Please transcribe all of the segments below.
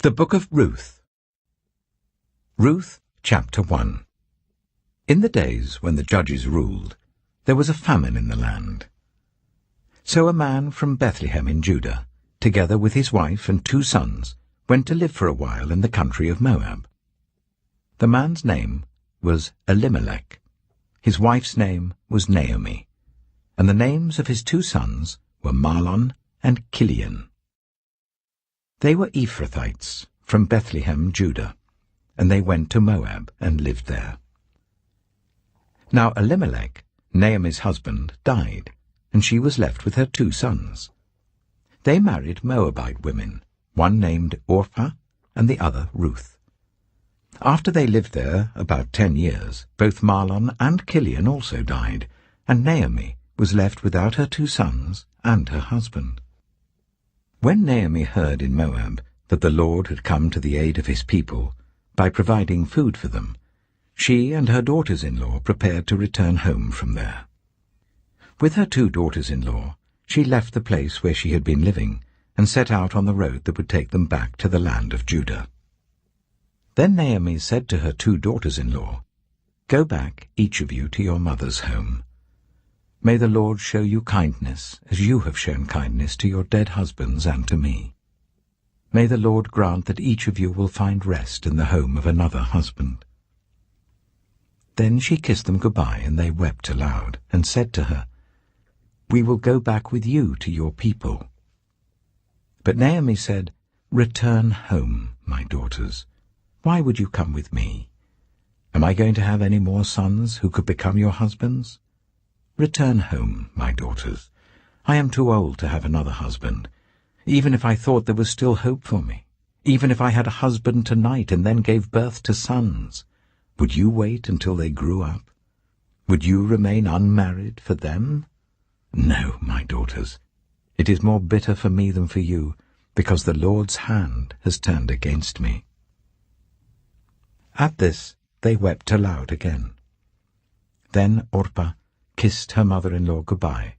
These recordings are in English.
The Book of Ruth. Ruth, chapter 1. In the days when the judges ruled, there was a famine in the land. So a man from Bethlehem in Judah, together with his wife and 2 sons, went to live for a while in the country of Moab. The man's name was Elimelech. His wife's name was Naomi, and the names of his 2 sons were Mahlon and Chilion. They were Ephrathites from Bethlehem, Judah, and they went to Moab and lived there. Now Elimelech, Naomi's husband, died, and she was left with her 2 sons. They married Moabite women, one named Orpah and the other Ruth. After they lived there about 10 years, both Mahlon and Chilion also died, and Naomi was left without her 2 sons and her husband. When Naomi heard in Moab that the Lord had come to the aid of his people by providing food for them, she and her daughters-in-law prepared to return home from there. With her 2 daughters-in-law, she left the place where she had been living and set out on the road that would take them back to the land of Judah. Then Naomi said to her 2 daughters-in-law, "Go back, each of you, to your mother's home. May the Lord show you kindness, as you have shown kindness to your dead husbands and to me. May the Lord grant that each of you will find rest in the home of another husband." Then she kissed them goodbye, and they wept aloud, and said to her, "We will go back with you to your people." But Naomi said, "Return home, my daughters. Why would you come with me? Am I going to have any more sons who could become your husbands? Return home, my daughters. I am too old to have another husband. Even if I thought there was still hope for me, even if I had a husband tonight and then gave birth to sons, would you wait until they grew up? Would you remain unmarried for them? No, my daughters. It is more bitter for me than for you, because the Lord's hand has turned against me." At this they wept aloud again. Then Orpah kissed her mother-in-law goodbye,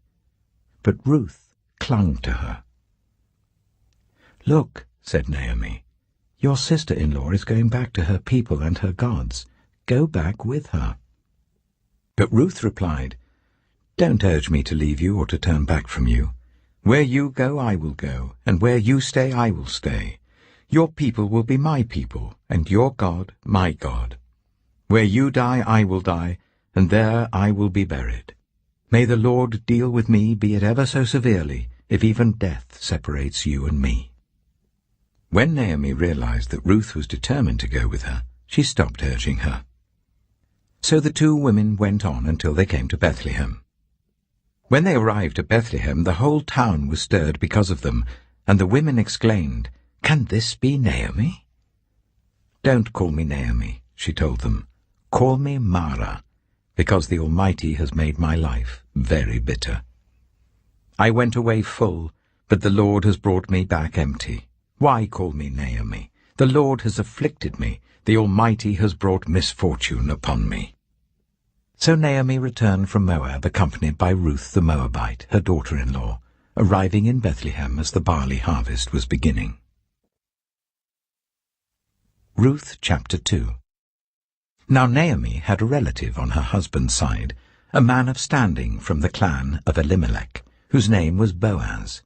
but Ruth clung to her. "Look," said Naomi, "your sister-in-law is going back to her people and her gods. Go back with her." But Ruth replied, "Don't urge me to leave you or to turn back from you. Where you go, I will go, and where you stay, I will stay. Your people will be my people, and your God, my God. Where you die, I will die, and there I will be buried. May the Lord deal with me, be it ever so severely, if even death separates you and me." When Naomi realized that Ruth was determined to go with her, she stopped urging her. So the 2 women went on until they came to Bethlehem. When they arrived at Bethlehem, the whole town was stirred because of them, and the women exclaimed, "Can this be Naomi?" "Don't call me Naomi," she told them. "Call me Mara, because the Almighty has made my life very bitter. I went away full, but the Lord has brought me back empty. Why call me Naomi? The Lord has afflicted me. The Almighty has brought misfortune upon me." So Naomi returned from Moab, accompanied by Ruth the Moabite, her daughter-in-law, arriving in Bethlehem as the barley harvest was beginning. Ruth chapter 2. Now Naomi had a relative on her husband's side, a man of standing from the clan of Elimelech, whose name was Boaz.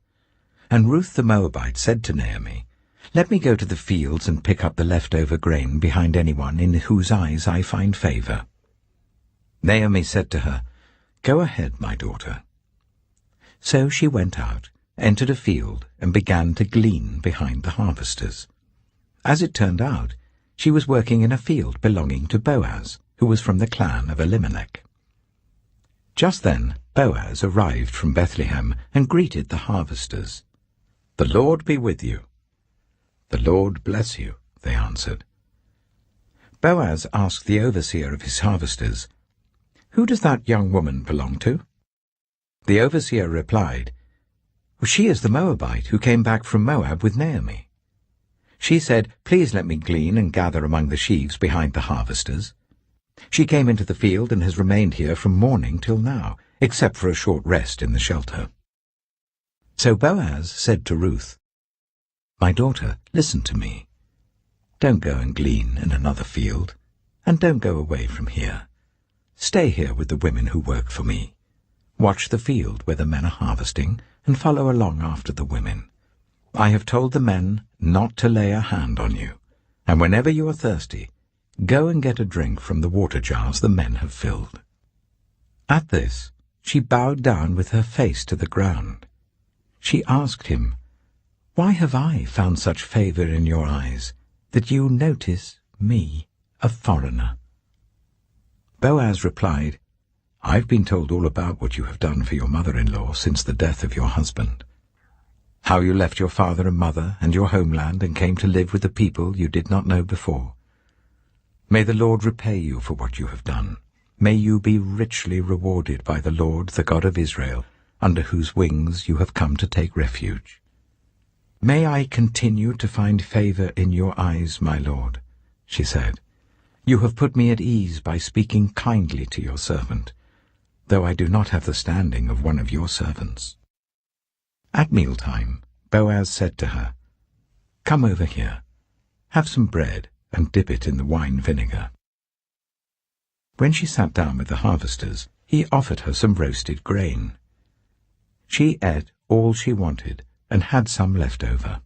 And Ruth the Moabite said to Naomi, "Let me go to the fields and pick up the leftover grain behind anyone in whose eyes I find favor." Naomi said to her, "Go ahead, my daughter." So she went out, entered a field, and began to glean behind the harvesters. As it turned out, she was working in a field belonging to Boaz, who was from the clan of Elimelech. Just then Boaz arrived from Bethlehem and greeted the harvesters. "The Lord be with you." "The Lord bless you," they answered. Boaz asked the overseer of his harvesters, "Who does that young woman belong to?" The overseer replied, "She is the Moabite who came back from Moab with Naomi. She said, 'Please let me glean and gather among the sheaves behind the harvesters.' She came into the field and has remained here from morning till now, except for a short rest in the shelter." So Boaz said to Ruth, "My daughter, listen to me. Don't go and glean in another field, and don't go away from here. Stay here with the women who work for me. Watch the field where the men are harvesting, and follow along after the women. I have told the men not to lay a hand on you, and whenever you are thirsty, go and get a drink from the water jars the men have filled." At this, she bowed down with her face to the ground. She asked him, "Why have I found such favor in your eyes, that you notice me, a foreigner?" Boaz replied, "I've been told all about what you have done for your mother-in-law since the death of your husband. How you left your father and mother and your homeland and came to live with the people you did not know before. May the Lord repay you for what you have done. May you be richly rewarded by the Lord, the God of Israel, under whose wings you have come to take refuge. May I continue to find favor in your eyes, my Lord," she said. "You have put me at ease by speaking kindly to your servant, though I do not have the standing of one of your servants." At mealtime, Boaz said to her, "Come over here, have some bread and dip it in the wine vinegar." When she sat down with the harvesters, he offered her some roasted grain. She ate all she wanted and had some left over.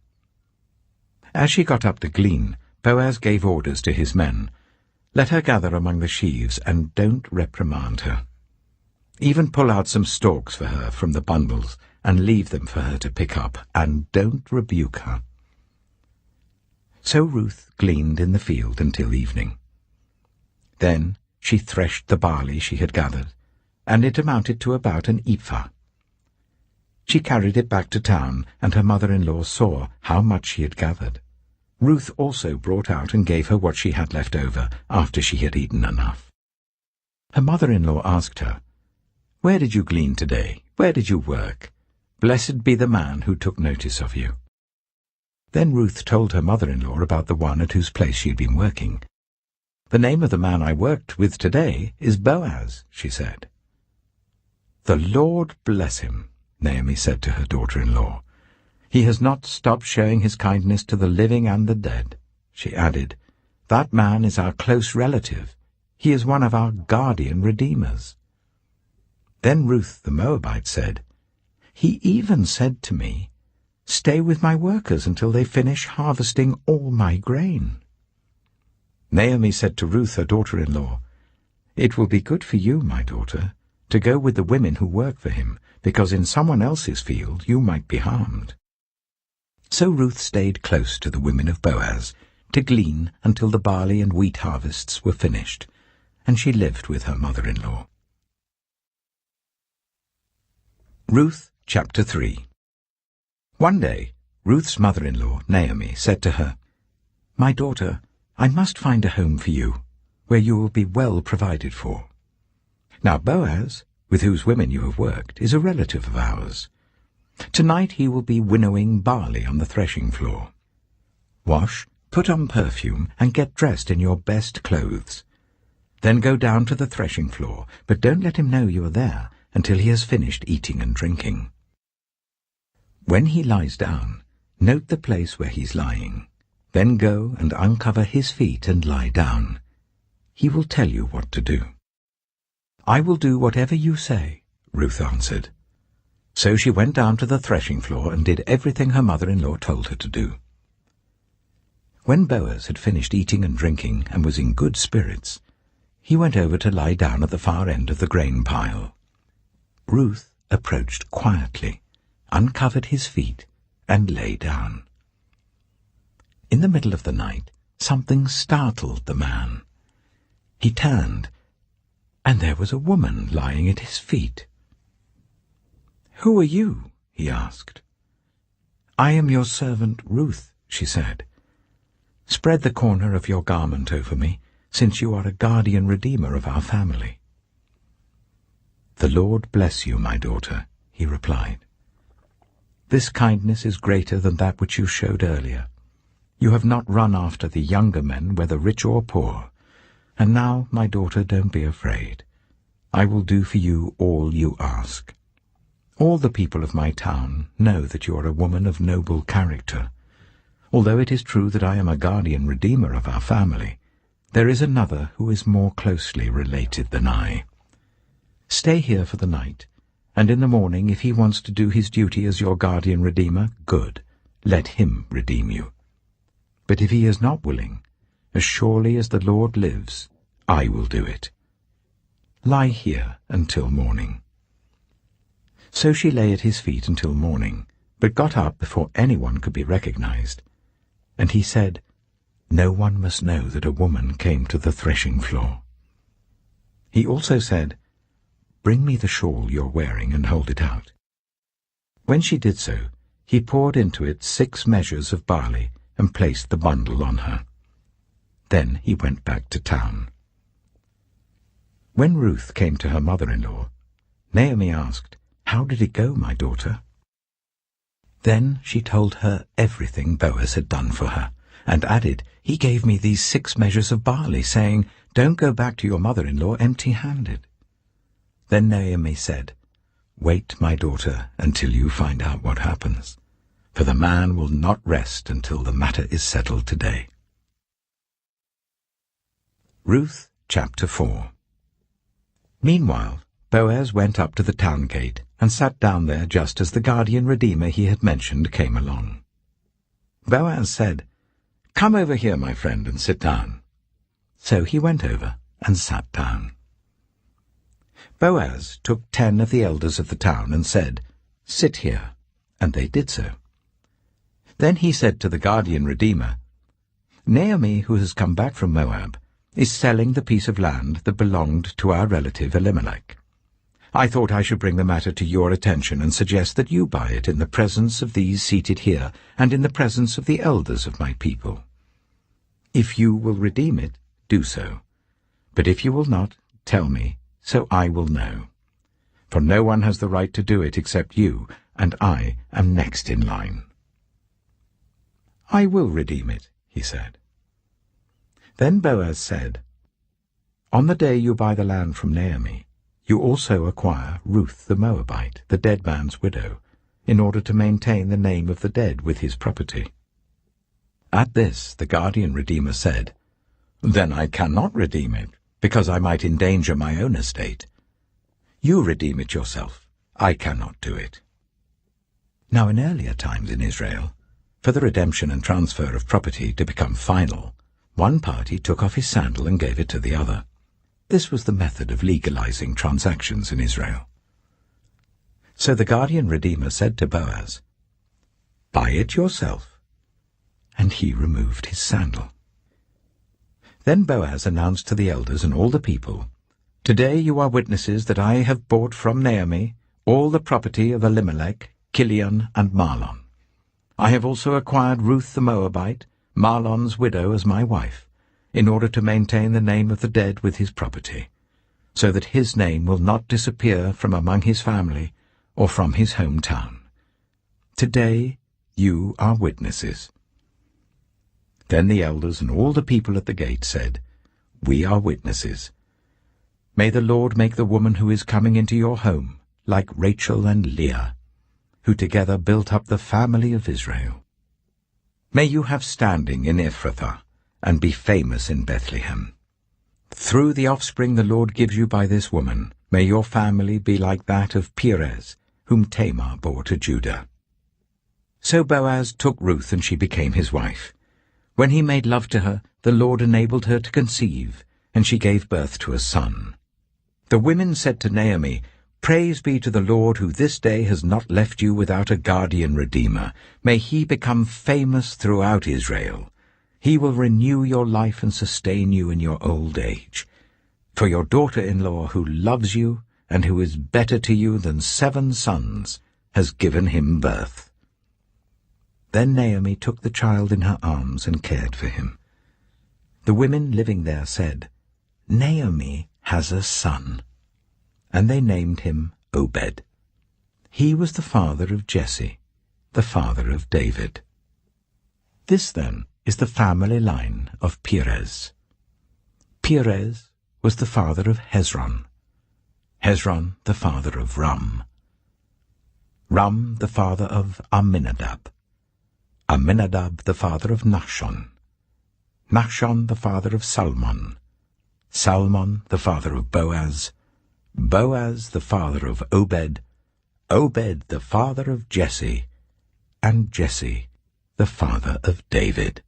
As she got up to glean, Boaz gave orders to his men, "Let her gather among the sheaves, and don't reprimand her. Even pull out some stalks for her from the bundles, and leave them for her to pick up, and don't rebuke her." So Ruth gleaned in the field until evening. Then she threshed the barley she had gathered, and it amounted to about an ephah. She carried it back to town, and her mother-in-law saw how much she had gathered. Ruth also brought out and gave her what she had left over after she had eaten enough. Her mother-in-law asked her, "Where did you glean today? Where did you work? Blessed be the man who took notice of you." Then Ruth told her mother-in-law about the one at whose place she had been working. "The name of the man I worked with today is Boaz," she said. "The Lord bless him," Naomi said to her daughter-in-law. "He has not stopped showing his kindness to the living and the dead." She added, "That man is our close relative. He is one of our guardian redeemers." Then Ruth the Moabite said, "He even said to me, 'Stay with my workers until they finish harvesting all my grain.'" Naomi said to Ruth, her daughter-in-law, "It will be good for you, my daughter, to go with the women who work for him, because in someone else's field you might be harmed." So Ruth stayed close to the women of Boaz to glean until the barley and wheat harvests were finished, and she lived with her mother-in-law. Ruth chapter 3. One day, Ruth's mother-in-law, Naomi, said to her, "My daughter, I must find a home for you, where you will be well provided for. Now Boaz, with whose women you have worked, is a relative of ours. Tonight he will be winnowing barley on the threshing floor. Wash, put on perfume, and get dressed in your best clothes. Then go down to the threshing floor, but don't let him know you are there until he has finished eating and drinking. When he lies down, note the place where he's lying. Then go and uncover his feet and lie down. He will tell you what to do." "I will do whatever you say," Ruth answered. So she went down to the threshing floor and did everything her mother-in-law told her to do. When Boaz had finished eating and drinking and was in good spirits, he went over to lie down at the far end of the grain pile. Ruth approached quietly, uncovered his feet, and lay down. In the middle of the night, something startled the man. He turned, and there was a woman lying at his feet. "Who are you?" he asked. "I am your servant Ruth," she said. "Spread the corner of your garment over me, since you are a guardian redeemer of our family." "The Lord bless you, my daughter," he replied. "This kindness is greater than that which you showed earlier. You have not run after the younger men, whether rich or poor. And now, my daughter, don't be afraid. I will do for you all you ask. All the people of my town know that you are a woman of noble character. Although it is true that I am a guardian redeemer of our family, there is another who is more closely related than I. Stay here for the night, and in the morning, if he wants to do his duty as your guardian redeemer, good, let him redeem you. But if he is not willing, as surely as the Lord lives, I will do it. Lie here until morning." So she lay at his feet until morning, but got up before anyone could be recognized. And he said, "No one must know that a woman came to the threshing floor." He also said, "Bring me the shawl you're wearing and hold it out." When she did so, he poured into it 6 measures of barley and placed the bundle on her. Then he went back to town. When Ruth came to her mother-in-law, Naomi asked, "How did it go, my daughter?" Then she told her everything Boaz had done for her, and added, "He gave me these 6 measures of barley, saying, 'Don't go back to your mother-in-law empty-handed.'" Then Naomi said, "Wait, my daughter, until you find out what happens, for the man will not rest until the matter is settled today." Ruth chapter 4. Meanwhile, Boaz went up to the town gate and sat down there just as the guardian redeemer he had mentioned came along. Boaz said, "Come over here, my friend, and sit down." So he went over and sat down. Boaz took 10 of the elders of the town and said, "Sit here," and they did so. Then he said to the guardian redeemer, "Naomi, who has come back from Moab, is selling the piece of land that belonged to our relative Elimelech. I thought I should bring the matter to your attention and suggest that you buy it in the presence of these seated here and in the presence of the elders of my people. If you will redeem it, do so. But if you will not, tell me, so I will know. For no one has the right to do it except you, and I am next in line." "I will redeem it," he said. Then Boaz said, "On the day you buy the land from Naomi, you also acquire Ruth the Moabite, the dead man's widow, in order to maintain the name of the dead with his property." At this the guardian redeemer said, "Then I cannot redeem it, because I might endanger my own estate. You redeem it yourself. I cannot do it." Now in earlier times in Israel, for the redemption and transfer of property to become final, one party took off his sandal and gave it to the other. This was the method of legalizing transactions in Israel. So the guardian redeemer said to Boaz, "Buy it yourself." And he removed his sandal. Then Boaz announced to the elders and all the people, "Today you are witnesses that I have bought from Naomi all the property of Elimelech, Kilion, and Mahlon. I have also acquired Ruth the Moabite, Mahlon's widow, as my wife, in order to maintain the name of the dead with his property, so that his name will not disappear from among his family or from his hometown. Today you are witnesses." Then the elders and all the people at the gate said, "We are witnesses. May the Lord make the woman who is coming into your home like Rachel and Leah, who together built up the family of Israel. May you have standing in Ephrathah, and be famous in Bethlehem. Through the offspring the Lord gives you by this woman, may your family be like that of Perez, whom Tamar bore to Judah." So Boaz took Ruth, and she became his wife. When he made love to her, the Lord enabled her to conceive, and she gave birth to a son. The women said to Naomi, "Praise be to the Lord, who this day has not left you without a guardian redeemer. May he become famous throughout Israel. He will renew your life and sustain you in your old age. For your daughter-in-law, who loves you and who is better to you than 7 sons, has given him birth." Then Naomi took the child in her arms and cared for him. The women living there said, "Naomi has a son." And they named him Obed. He was the father of Jesse, the father of David. This, then, is the family line of Perez. Perez was the father of Hezron, Hezron the father of Ram, Ram the father of Amminadab, Amminadab the father of Nahshon, Nahshon the father of Salmon, Salmon the father of Boaz, Boaz the father of Obed, Obed the father of Jesse, and Jesse the father of David.